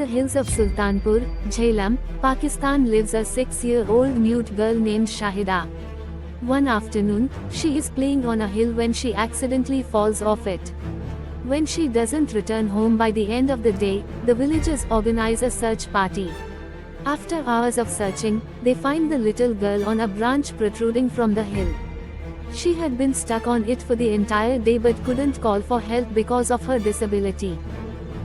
the hills of Sultanpur, Jhelum, Pakistan lives a 6-year-old mute girl named Shahida. One afternoon, she is playing on a hill when she accidentally falls off it. When she doesn't return home by the end of the day, the villagers organize a search party. After hours of searching, they find the little girl on a branch protruding from the hill. She had been stuck on it for the entire day but couldn't call for help because of her disability.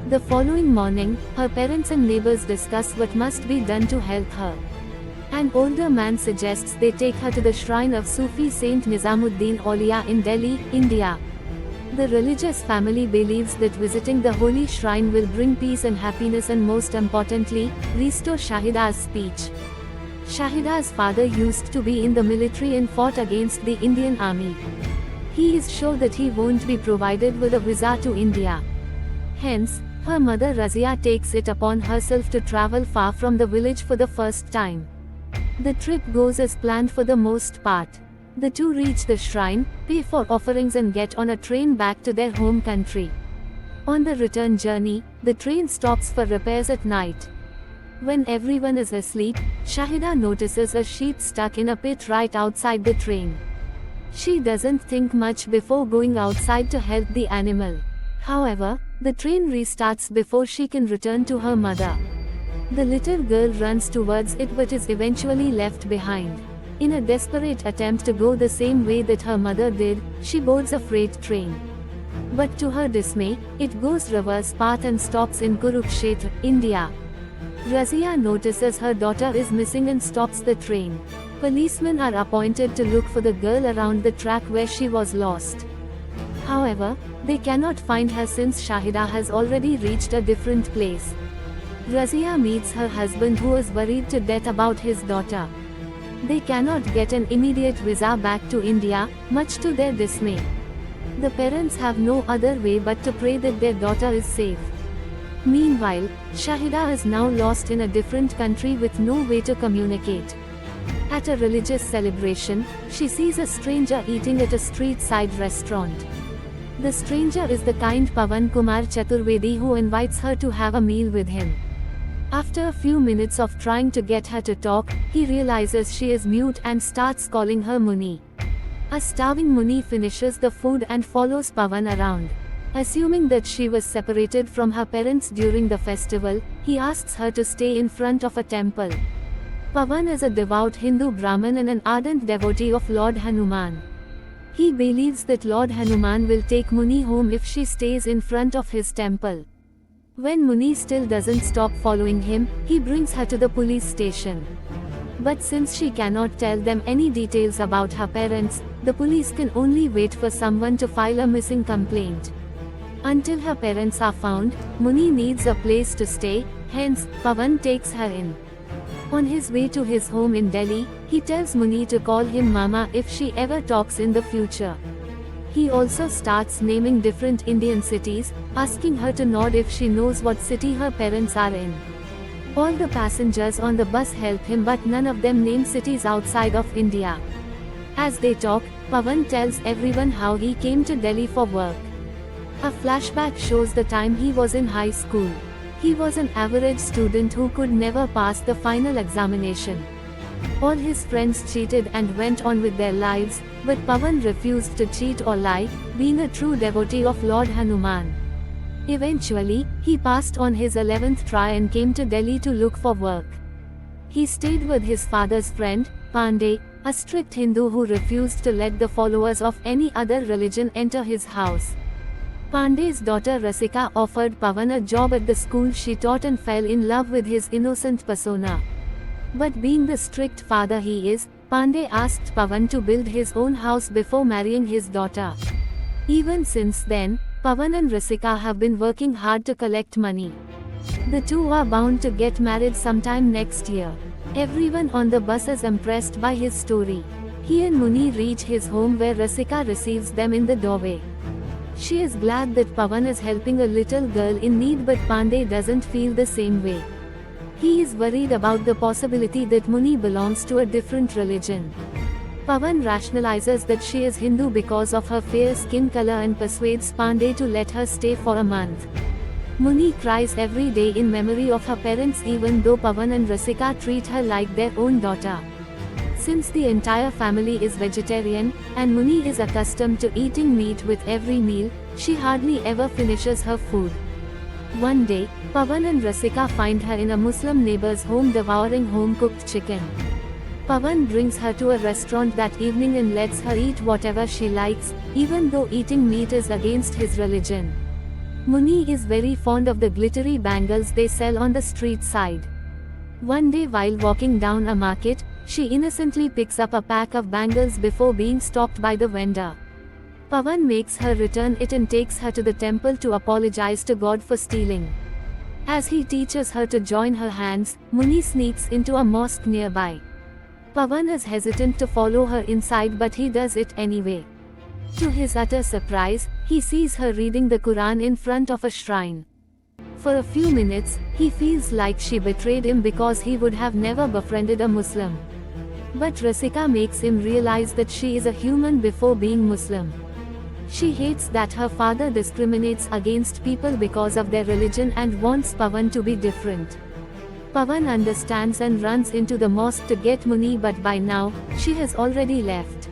The following morning, her parents and neighbors discuss what must be done to help her. An older man suggests they take her to the shrine of Sufi Saint Nizamuddin Auliya in Delhi, India. The religious family believes that visiting the holy shrine will bring peace and happiness and, most importantly, restore Shahida's speech. Shahida's father used to be in the military and fought against the Indian army. He is sure that he won't be provided with a visa to India. Hence, her mother Razia takes it upon herself to travel far from the village for the first time. The trip goes as planned for the most part. The two reach the shrine, pay for offerings and get on a train back to their home country. On the return journey, the train stops for repairs at night. When everyone is asleep, Shahida notices a sheep stuck in a pit right outside the train. She doesn't think much before going outside to help the animal. However, the train restarts before she can return to her mother. The little girl runs towards it but is eventually left behind. In a desperate attempt to go the same way that her mother did, she boards a freight train. But to her dismay, it goes reverse path and stops in Kurukshetra, India. Razia notices her daughter is missing and stops the train. Policemen are appointed to look for the girl around the track where she was lost. However, they cannot find her since Shahida has already reached a different place. Razia meets her husband who is worried to death about his daughter. They cannot get an immediate visa back to India, much to their dismay. The parents have no other way but to pray that their daughter is safe. Meanwhile, Shahida is now lost in a different country with no way to communicate. At a religious celebration, she sees a stranger eating at a street-side restaurant. The stranger is the kind Pawan Kumar Chaturvedi who invites her to have a meal with him. After a few minutes of trying to get her to talk, he realizes she is mute and starts calling her Muni. A starving Muni finishes the food and follows Pawan around. Assuming that she was separated from her parents during the festival, he asks her to stay in front of a temple. Pawan is a devout Hindu Brahmin and an ardent devotee of Lord Hanuman. He believes that Lord Hanuman will take Muni home if she stays in front of his temple. When Muni still doesn't stop following him, he brings her to the police station. But since she cannot tell them any details about her parents, the police can only wait for someone to file a missing complaint. Until her parents are found, Muni needs a place to stay, hence, Pawan takes her in. On his way to his home in Delhi, he tells Muni to call him Mama if she ever talks in the future. He also starts naming different Indian cities, asking her to nod if she knows what city her parents are in. All the passengers on the bus help him but none of them name cities outside of India. As they talk, Pawan tells everyone how he came to Delhi for work. A flashback shows the time he was in high school. He was an average student who could never pass the final examination. All his friends cheated and went on with their lives, but Pawan refused to cheat or lie, being a true devotee of Lord Hanuman. Eventually, he passed on his 11th try and came to Delhi to look for work. He stayed with his father's friend, Pandey, a strict Hindu who refused to let the followers of any other religion enter his house. Pandey's daughter Rasika offered Pawan a job at the school she taught and fell in love with his innocent persona. But being the strict father he is, Pandey asked Pawan to build his own house before marrying his daughter. Even since then, Pawan and Rasika have been working hard to collect money. The two are bound to get married sometime next year. Everyone on the bus is impressed by his story. He and Muni reach his home where Rasika receives them in the doorway. She is glad that Pawan is helping a little girl in need but Pandey doesn't feel the same way. He is worried about the possibility that Muni belongs to a different religion. Pawan rationalizes that she is Hindu because of her fair skin color and persuades Pandey to let her stay for a month. Muni cries every day in memory of her parents even though Pawan and Rasika treat her like their own daughter. Since the entire family is vegetarian, and Muni is accustomed to eating meat with every meal, she hardly ever finishes her food. One day, Pawan and Rasika find her in a Muslim neighbor's home devouring home-cooked chicken. Pawan brings her to a restaurant that evening and lets her eat whatever she likes, even though eating meat is against his religion. Muni is very fond of the glittery bangles they sell on the street side. One day while walking down a market, she innocently picks up a pack of bangles before being stopped by the vendor. Pawan makes her return it and takes her to the temple to apologize to God for stealing. As he teaches her to join her hands, Muni sneaks into a mosque nearby. Pawan is hesitant to follow her inside but he does it anyway. To his utter surprise, he sees her reading the Quran in front of a shrine. For a few minutes, he feels like she betrayed him because he would have never befriended a Muslim. But Rasika makes him realize that she is a human before being Muslim. She hates that her father discriminates against people because of their religion and wants Pawan to be different. Pawan understands and runs into the mosque to get Muni, but by now, she has already left.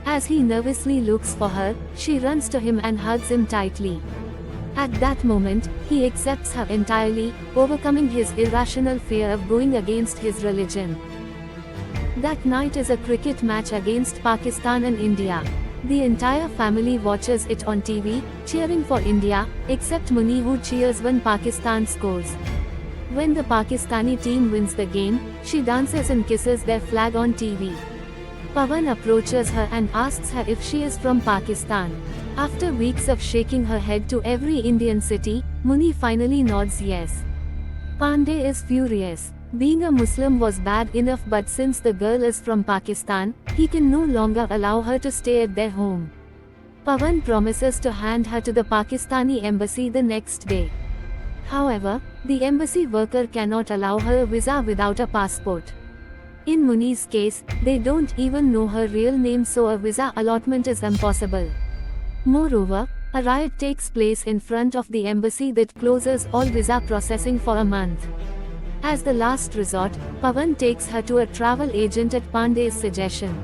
As he nervously looks for her, she runs to him and hugs him tightly. At that moment, he accepts her entirely, overcoming his irrational fear of going against his religion. That night is a cricket match against Pakistan and India. The entire family watches it on TV, cheering for India, except Muni, who cheers when Pakistan scores. When the Pakistani team wins the game, she dances and kisses their flag on TV. Pawan approaches her and asks her if she is from Pakistan. After weeks of shaking her head to every Indian city, Muni finally nods yes. Pandey is furious. Being a Muslim was bad enough, but since the girl is from Pakistan, he can no longer allow her to stay at their home. Pawan promises to hand her to the Pakistani embassy the next day. However, the embassy worker cannot allow her a visa without a passport. In Muni's case, they don't even know her real name, so a visa allotment is impossible. Moreover, a riot takes place in front of the embassy that closes all visa processing for a month. As the last resort, Pawan takes her to a travel agent at Pandey's suggestion.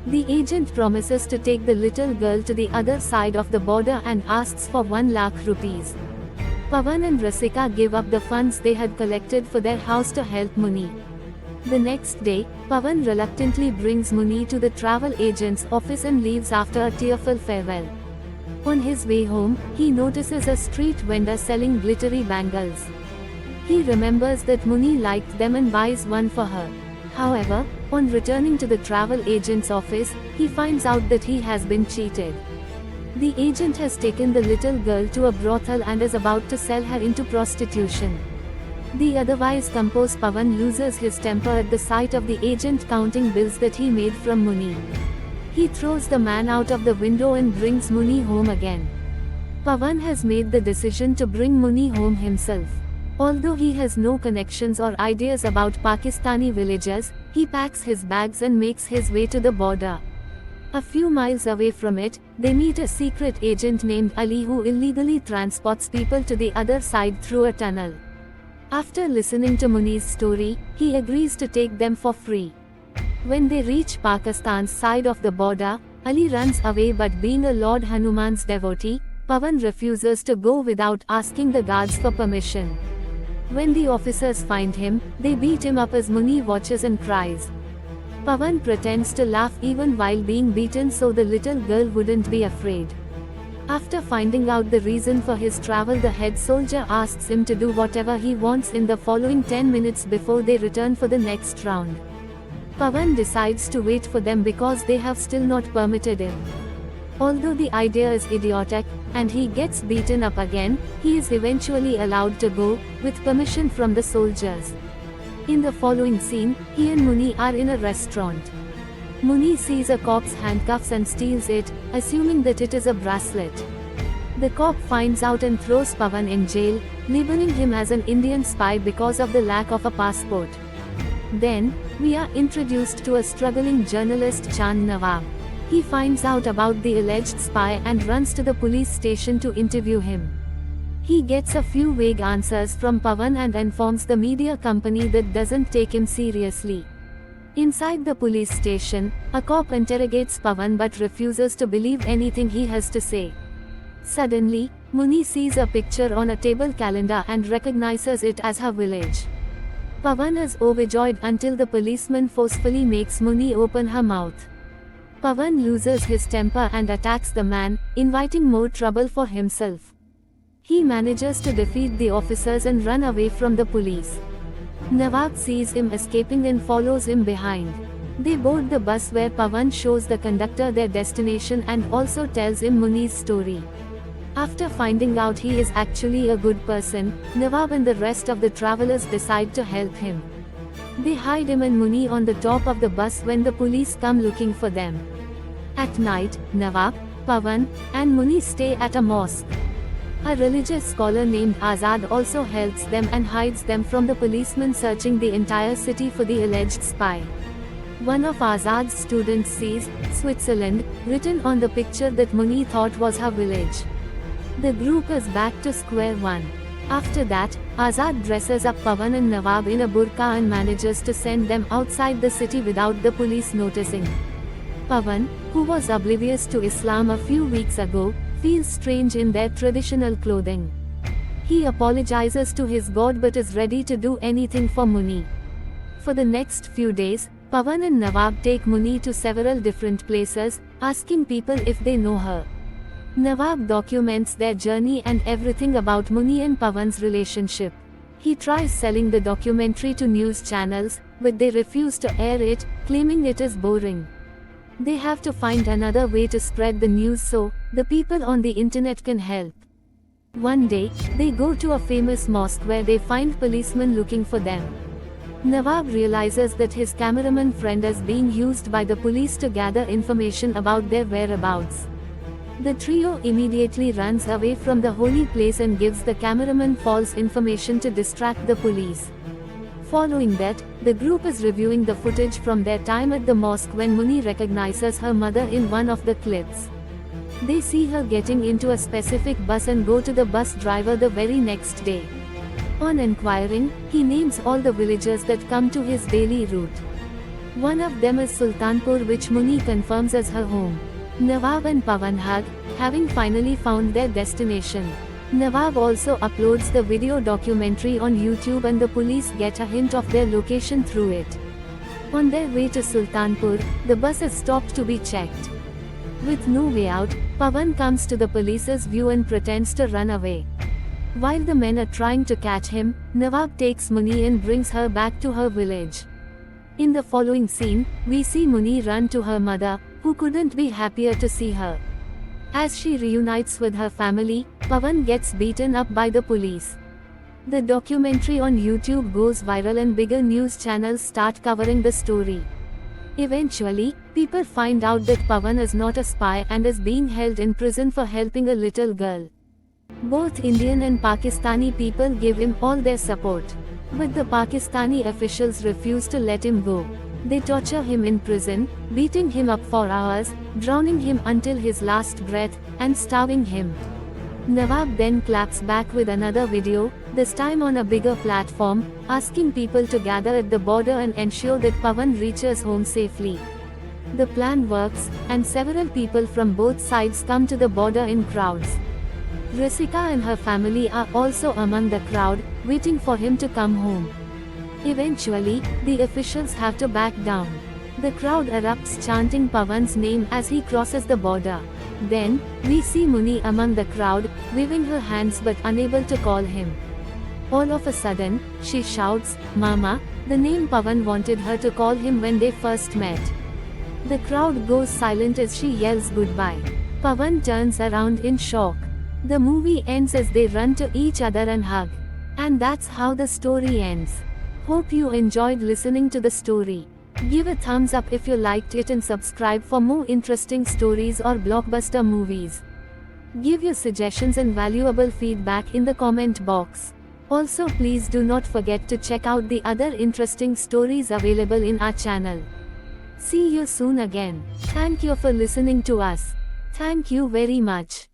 The agent promises to take the little girl to the other side of the border and asks for 1 lakh rupees. Pawan and Rasika give up the funds they had collected for their house to help Muni. The next day, Pawan reluctantly brings Muni to the travel agent's office and leaves after a tearful farewell. On his way home, he notices a street vendor selling glittery bangles. He remembers that Muni liked them and buys one for her. However, on returning to the travel agent's office, he finds out that he has been cheated. The agent has taken the little girl to a brothel and is about to sell her into prostitution. The otherwise composed Pawan loses his temper at the sight of the agent counting bills that he made from Muni. He throws the man out of the window and brings Muni home again. Pawan has made the decision to bring Muni home himself. Although he has no connections or ideas about Pakistani villages, he packs his bags and makes his way to the border. A few miles away from it, they meet a secret agent named Ali who illegally transports people to the other side through a tunnel. After listening to Muni's story, he agrees to take them for free. When they reach Pakistan's side of the border, Ali runs away, but being a Lord Hanuman's devotee, Pawan refuses to go without asking the guards for permission. When the officers find him, they beat him up as Muni watches and cries. Pawan pretends to laugh even while being beaten so the little girl wouldn't be afraid. After finding out the reason for his travel, the head soldier asks him to do whatever he wants in the following 10 minutes before they return for the next round. Pawan decides to wait for them because they have still not permitted him. Although the idea is idiotic, and he gets beaten up again, he is eventually allowed to go, with permission from the soldiers. In the following scene, he and Muni are in a restaurant. Muni sees a cop's handcuffs and steals it, assuming that it is a bracelet. The cop finds out and throws Pawan in jail, labeling him as an Indian spy because of the lack of a passport. Then, we are introduced to a struggling journalist, Chand Nawab. He finds out about the alleged spy and runs to the police station to interview him. He gets a few vague answers from Pawan and informs the media company that doesn't take him seriously. Inside the police station, a cop interrogates Pawan but refuses to believe anything he has to say. Suddenly, Muni sees a picture on a table calendar and recognizes it as her village. Pawan is overjoyed until the policeman forcefully makes Muni open her mouth. Pawan loses his temper and attacks the man, inviting more trouble for himself. He manages to defeat the officers and run away from the police. Nawab sees him escaping and follows him behind. They board the bus where Pawan shows the conductor their destination and also tells him Muni's story. After finding out he is actually a good person, Nawab and the rest of the travelers decide to help him. They hide him and Muni on the top of the bus when the police come looking for them. At night, Nawab, Pawan, and Muni stay at a mosque. A religious scholar named Azad also helps them and hides them from the policemen searching the entire city for the alleged spy. One of Azad's students sees Switzerland written on the picture that Muni thought was her village. The group is back to square one. After that, Azad dresses up Pawan and Nawab in a burqa and manages to send them outside the city without the police noticing. Pawan, who was oblivious to Islam a few weeks ago, feels strange in their traditional clothing. He apologizes to his God but is ready to do anything for Muni. For the next few days, Pawan and Nawab take Muni to several different places, asking people if they know her. Nawab documents their journey and everything about Muni and Pawan's relationship. He tries selling the documentary to news channels, but they refuse to air it, claiming it is boring. They have to find another way to spread the news so the people on the internet can help. One day, they go to a famous mosque where they find policemen looking for them. Nawab realizes that his cameraman friend is being used by the police to gather information about their whereabouts. The trio immediately runs away from the holy place and gives the cameraman false information to distract the police. Following that, the group is reviewing the footage from their time at the mosque when Muni recognizes her mother in one of the clips. They see her getting into a specific bus and go to the bus driver the very next day. On inquiring, he names all the villages that come to his daily route. One of them is Sultanpur, which Muni confirms as her home. Nawab and Pawan hug, having finally found their destination. Nawab also uploads the video documentary on YouTube and the police get a hint of their location through it. On their way to Sultanpur, the bus is stopped to be checked. With no way out, Pawan comes to the police's view and pretends to run away. While the men are trying to catch him, Nawab takes Muni and brings her back to her village. In the following scene, we see Muni run to her mother, who couldn't be happier to see her. As she reunites with her family, Pawan gets beaten up by the police. The documentary on YouTube goes viral and bigger news channels start covering the story. Eventually, people find out that Pawan is not a spy and is being held in prison for helping a little girl. Both Indian and Pakistani people give him all their support. But the Pakistani officials refuse to let him go. They torture him in prison, beating him up for hours, drowning him until his last breath, and starving him. Nawab then claps back with another video, this time on a bigger platform, asking people to gather at the border and ensure that Pawan reaches home safely. The plan works, and several people from both sides come to the border in crowds. Rasika and her family are also among the crowd, waiting for him to come home. Eventually, the officials have to back down. The crowd erupts chanting Pawan's name as he crosses the border. Then, we see Muni among the crowd, waving her hands but unable to call him. All of a sudden, she shouts, "Mama," the name Pawan wanted her to call him when they first met. The crowd goes silent as she yells goodbye. Pawan turns around in shock. The movie ends as they run to each other and hug. And that's how the story ends. Hope you enjoyed listening to the story. Give a thumbs up if you liked it and subscribe for more interesting stories or blockbuster movies. Give your suggestions and valuable feedback in the comment box. Also, please do not forget to check out the other interesting stories available in our channel. See you soon again. Thank you for listening to us. Thank you very much.